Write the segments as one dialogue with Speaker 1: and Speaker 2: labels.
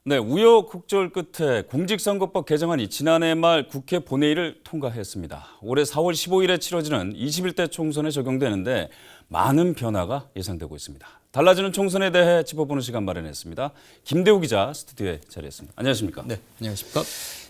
Speaker 1: 네, 우여곡절 끝에 공직선거법 개정안이 지난해 말 국회 본회의를 통과했습니다. 올해 4월 15일에 치러지는 21대 총선에 적용되는데 많은 변화가 예상되고 있습니다. 달라지는 총선에 대해 짚어보는 시간 마련했습니다. 김대우 기자 스튜디오에 자리했습니다. 안녕하십니까?
Speaker 2: 네, 안녕하십니까?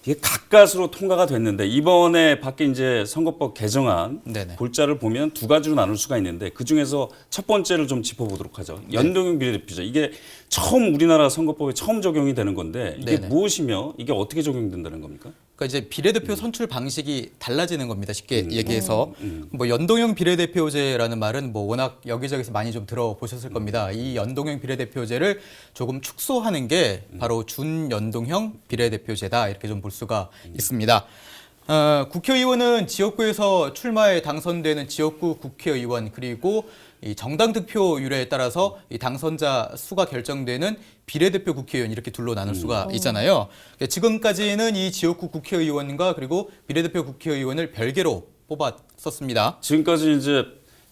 Speaker 1: 이게 가까스로 통과가 됐는데 이번에 밖에 이제 선거법 개정안
Speaker 2: 네네.
Speaker 1: 골자를 보면 두 가지로 나눌 수가 있는데 그 중에서 첫 번째를 좀 짚어보도록 하죠. 연동형 비례대표제. 이게 처음 우리나라 선거법에 처음 적용이 되는 건데 이게
Speaker 2: 네네.
Speaker 1: 무엇이며 이게 어떻게 적용된다는 겁니까?
Speaker 2: 그러니까 이제 비례대표 선출 방식이 달라지는 겁니다. 쉽게 얘기해서 뭐 연동형 비례대표제라는 말은 뭐 워낙 여기저기서 많이 좀 들어보셨을 겁니다. 이 연동형 비례대표제를 조금 축소하는 게 바로 준연동형 비례대표제다 이렇게 좀 볼 수가 있습니다. 국회의원은 지역구에서 출마해 당선되는 지역구 국회의원 그리고 이 정당 득표율에 따라서 이 당선자 수가 결정되는 비례대표 국회의원 이렇게 둘로 나눌 수가 있잖아요. 지금까지는 이 지역구 국회의원과 그리고 비례대표 국회의원을 별개로 뽑았었습니다.
Speaker 1: 지금까지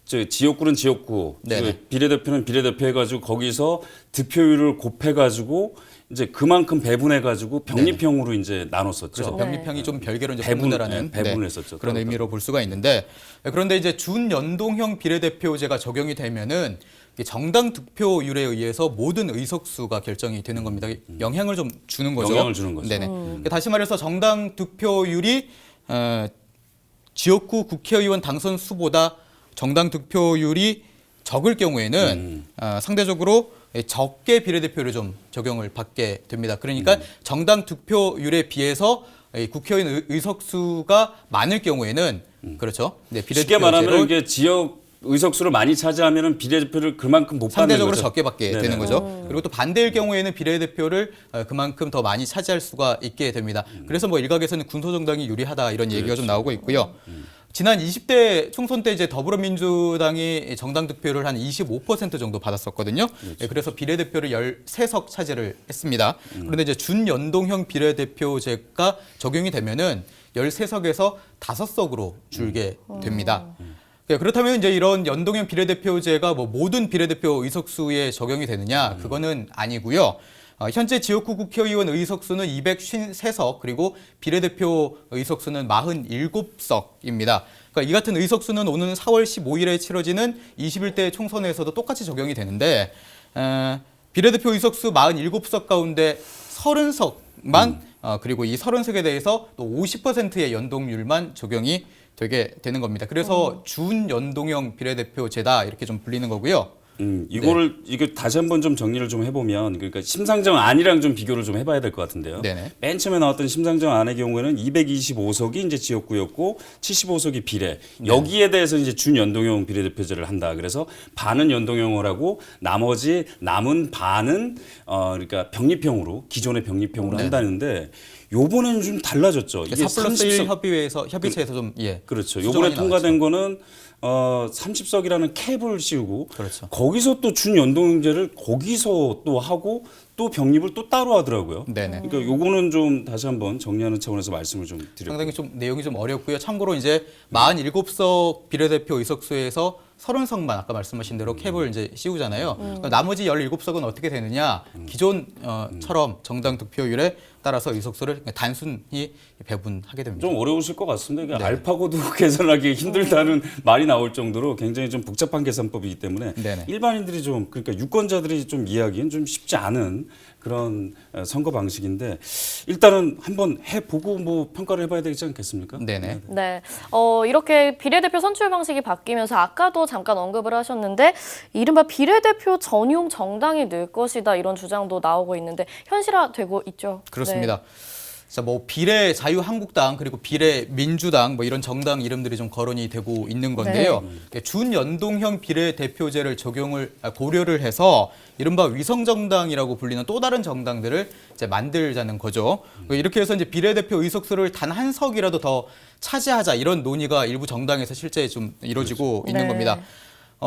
Speaker 1: 이제 지역구는 지역구,
Speaker 2: 네네.
Speaker 1: 비례대표는 비례대표 해가지고 거기서 득표율을 곱해가지고 이제 그만큼 배분해가지고 병립형으로 이제 나눴었죠.
Speaker 2: 그래서 병립형이 좀 별개로 이제
Speaker 1: 배분,
Speaker 2: 분분하는
Speaker 1: 배분을 했었죠.
Speaker 2: 그런 의미로 볼 수가 있는데 그런데 이제 준연동형 비례대표제가 적용이 되면은 이 정당 득표율에 의해서 모든 의석수가 결정이 되는 겁니다. 영향을 좀 주는 거죠.
Speaker 1: 영향을 주는 거죠.
Speaker 2: 네네. 다시 말해서 정당 득표율이 지역구 국회의원 당선 수보다 정당 득표율이 적을 경우에는 상대적으로 적게 비례대표를 좀 적용을 받게 됩니다. 그러니까 정당 득표율에 비해서 국회의원 의석수가 많을 경우에는 그렇죠. 네,
Speaker 1: 쉽게 말하면 이게 지역 의석수를 많이 차지하면 비례대표를 그만큼 못 받는
Speaker 2: 상대적으로
Speaker 1: 거죠.
Speaker 2: 적게 받게
Speaker 1: 네네.
Speaker 2: 되는 거죠. 그리고 또 반대일 경우에는 비례대표를 그만큼 더 많이 차지할 수가 있게 됩니다. 그래서 뭐 일각에서는 군소정당이 유리하다 이런 얘기가 좀 나오고 있고요. 지난 20대 총선 때 이제 더불어민주당이 정당 득표를 한 25% 정도 받았었거든요. 네, 그래서 비례대표를 13석 차지를 했습니다. 그런데 이제 준연동형 비례대표제가 적용이 되면은 13석에서 5석으로 줄게 됩니다. 네, 그렇다면 이제 이런 연동형 비례대표제가 뭐 모든 비례대표 의석수에 적용이 되느냐? 그거는 아니고요. 현재 지역구 국회의원 의석수는 253석 그리고 비례대표 의석수는 47석입니다. 그러니까 이 같은 의석수는 오는 4월 15일에 치러지는 21대 총선에서도 똑같이 적용이 되는데 비례대표 의석수 47석 가운데 30석만 그리고 이 30석에 대해서 또 50%의 연동률만 적용이 되게 되는 겁니다. 그래서 준연동형 비례대표제다 이렇게 좀 불리는 거고요.
Speaker 1: 이거를 이게 다시 한번 좀 정리를 좀 해보면 그러니까 심상정 안이랑 좀 비교를 좀 해봐야 될 것 같은데요.
Speaker 2: 네네.
Speaker 1: 맨 처음에 나왔던 심상정 안의 경우에는 225석이 이제 지역구였고 75석이 비례. 여기에 대해서 이제 준연동형 비례대표제를 한다. 그래서 반은 연동형을 하고 나머지 남은 반은 그러니까 병립형으로 기존의 병립형으로 한다는데. 요번에는 좀 달라졌죠. 이게
Speaker 2: 4+1 협의체에서 좀
Speaker 1: 그렇죠. 요번에 통과된 거는 30석이라는 캡을 씌우고
Speaker 2: 그렇죠.
Speaker 1: 거기서 또 준연동제를 거기서 또 하고 또 병립을 또 따로 하더라고요.
Speaker 2: 네네.
Speaker 1: 그러니까 요거는 좀 다시 한번 정리하는 차원에서 말씀을 좀 드릴게요.
Speaker 2: 상당히 좀 내용이 좀 어렵고요. 참고로 이제 47석 비례대표 의석수에서 30석만 아까 말씀하신 대로 캡을 이제 씌우잖아요. 그러니까 나머지 17석은 어떻게 되느냐? 기존처럼 정당 득표율에 따라서 의석수를 단순히 배분하게 됩니다.
Speaker 1: 좀 어려우실 것 같습니다. 이게 알파고도 계산하기 힘들다는 말이 나올 정도로 굉장히 좀 복잡한 계산법이기 때문에
Speaker 2: 네네.
Speaker 1: 일반인들이 좀 그러니까 유권자들이 좀 이해하기엔 좀 쉽지 않은 그런 선거 방식인데 일단은 한번 해보고 뭐 평가를 해봐야 되지 않겠습니까?
Speaker 2: 네네.
Speaker 3: 네, 이렇게 비례대표 선출 방식이 바뀌면서 아까도 잠깐 언급을 하셨는데 이른바 비례대표 전용 정당이 늘 것이다 이런 주장도 나오고 있는데 현실화되고 있죠.
Speaker 2: 그렇습니다. 자, 뭐 비례 자유한국당 그리고 비례 민주당 뭐 이런 정당 이름들이 좀 거론이 되고 있는 건데요. 준연동형 비례대표제를 고려를 해서 이른바 위성정당이라고 불리는 또 다른 정당들을 이제 만들자는 거죠. 이렇게 해서 이제 비례대표 의석수를 단 한 석이라도 더 차지하자 이런 논의가 일부 정당에서 실제 좀 이루어지고 있는 겁니다.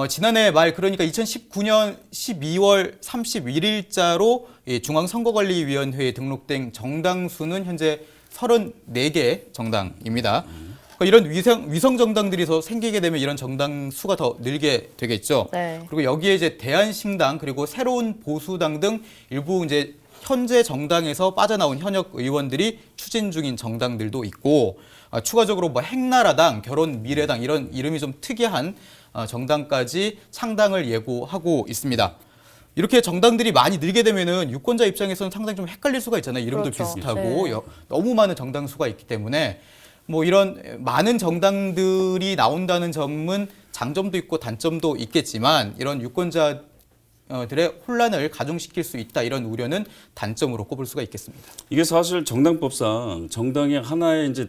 Speaker 2: 지난해 말 그러니까 2019년 12월 31일자로 중앙선거관리위원회에 등록된 정당 수는 현재 34개 정당입니다. 그러니까 이런 위성 정당들이 더 생기게 되면 이런 정당 수가 더 늘게 되겠죠.
Speaker 3: 네.
Speaker 2: 그리고 여기에 이제 대한신당 그리고 새로운 보수당 등 일부 이제 현재 정당에서 빠져나온 현역 의원들이 추진 중인 정당들도 있고 추가적으로 뭐 행나라당, 결혼미래당 이런 이름이 좀 특이한 정당까지 창당을 예고하고 있습니다. 이렇게 정당들이 많이 늘게 되면은 유권자 입장에서는 상당히 좀 헷갈릴 수가 있잖아요. 이름도
Speaker 3: 그렇죠.
Speaker 2: 비슷하고
Speaker 3: 네.
Speaker 2: 너무 많은 정당 수가 있기 때문에 뭐 이런 많은 정당들이 나온다는 점은 장점도 있고 단점도 있겠지만 이런 유권자들의 혼란을 가중시킬 수 있다 이런 우려는 단점으로 꼽을 수가 있겠습니다.
Speaker 1: 이게 사실 정당법상 정당의 하나의 이제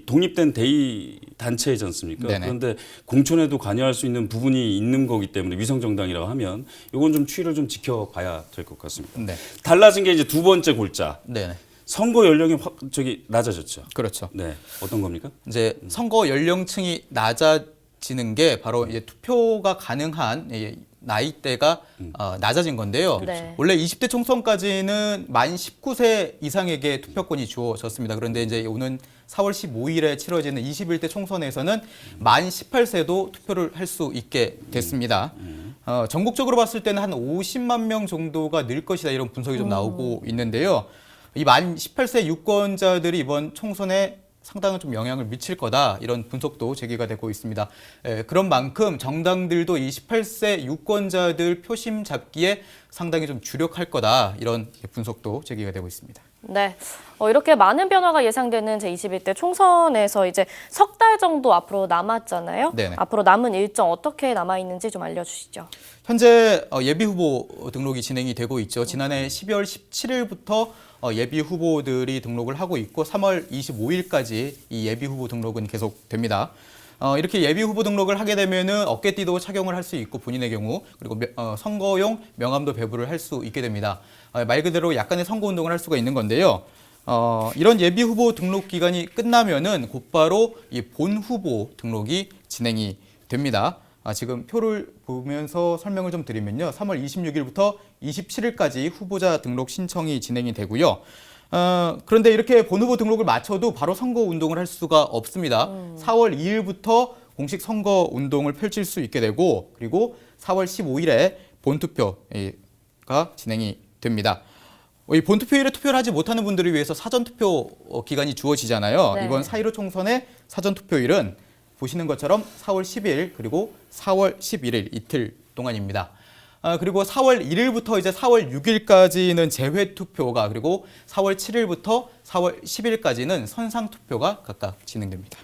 Speaker 1: 독립된 대의 단체이지 않습니까?
Speaker 2: 네네.
Speaker 1: 그런데 공천에도 관여할 수 있는 부분이 있는 거기 때문에 위성 정당이라고 하면 이건 좀 추이를 좀 지켜봐야 될 것 같습니다.
Speaker 2: 네,
Speaker 1: 달라진 게 이제 두 번째 골자.
Speaker 2: 네,
Speaker 1: 선거 연령이 낮아졌죠.
Speaker 2: 그렇죠.
Speaker 1: 네, 어떤 겁니까?
Speaker 2: 이제 선거 연령층이 낮아지는 게 바로 이제 투표가 가능한 나이대가 낮아진 건데요.
Speaker 3: 네.
Speaker 2: 원래 20대 총선까지는 만 19세 이상에게 투표권이 주어졌습니다. 그런데 이제 오는 4월 15일에 치러지는 21대 총선에서는 만 18세도 투표를 할 수 있게 됐습니다. 전국적으로 봤을 때는 한 50만 명 정도가 늘 것이다 이런 분석이 좀 나오고 있는데요. 이 만 18세 유권자들이 이번 총선에 상당한 좀 영향을 미칠 거다 이런 분석도 제기가 되고 있습니다. 그런 만큼 정당들도 이 18세 유권자들 표심 잡기에 상당히 좀 주력할 거다 이런 분석도 제기가 되고 있습니다.
Speaker 3: 네, 이렇게 많은 변화가 예상되는 제21대 총선에서 이제 석 달 정도 앞으로 남았잖아요.
Speaker 2: 네네.
Speaker 3: 앞으로 남은 일정 어떻게 남아 있는지 좀 알려주시죠.
Speaker 2: 현재 예비 후보 등록이 진행이 되고 있죠. 지난해 12월 17일부터 예비 후보들이 등록을 하고 있고 3월 25일까지 이 예비 후보 등록은 계속됩니다. 이렇게 예비 후보 등록을 하게 되면은 어깨띠도 착용을 할 수 있고 본인의 경우 그리고 선거용 명함도 배부를 할 수 있게 됩니다. 말 그대로 약간의 선거 운동을 할 수가 있는 건데요. 이런 예비 후보 등록 기간이 끝나면은 곧바로 이 본 후보 등록이 진행이 됩니다. 지금 표를 보면서 설명을 좀 드리면요. 3월 26일부터 27일까지 후보자 등록 신청이 진행이 되고요. 그런데 이렇게 본 후보 등록을 마쳐도 바로 선거 운동을 할 수가 없습니다. 4월 2일부터 공식 선거 운동을 펼칠 수 있게 되고 그리고 4월 15일에 본투표가 진행이 됩니다. 이 본투표일에 투표를 하지 못하는 분들을 위해서 사전투표 기간이 주어지잖아요.
Speaker 3: 네.
Speaker 2: 이번 4.15 총선의 사전투표일은 보시는 것처럼 4월 10일 그리고 4월 11일 이틀 동안입니다. 그리고 4월 1일부터 이제 4월 6일까지는 재회 투표가 그리고 4월 7일부터 4월 10일까지는 선상 투표가 각각 진행됩니다.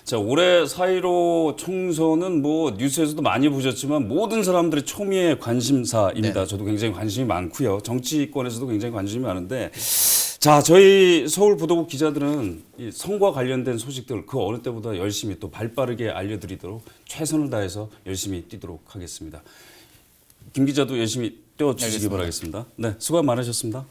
Speaker 1: 자, 올해 4.15 총선은 뭐 뉴스에서도 많이 보셨지만 모든 사람들의 초미의 관심사입니다.
Speaker 2: 네.
Speaker 1: 저도 굉장히 관심이 많고요. 정치권에서도 굉장히 관심이 많은데 자, 저희 서울보도국 기자들은 이 선거와 관련된 소식들 그 어느 때보다 열심히 또 발빠르게 알려드리도록 최선을 다해서 열심히 뛰도록 하겠습니다. 김 기자도 열심히 뛰어주시기
Speaker 2: 알겠습니다.
Speaker 1: 바라겠습니다. 네, 수고 많으셨습니다.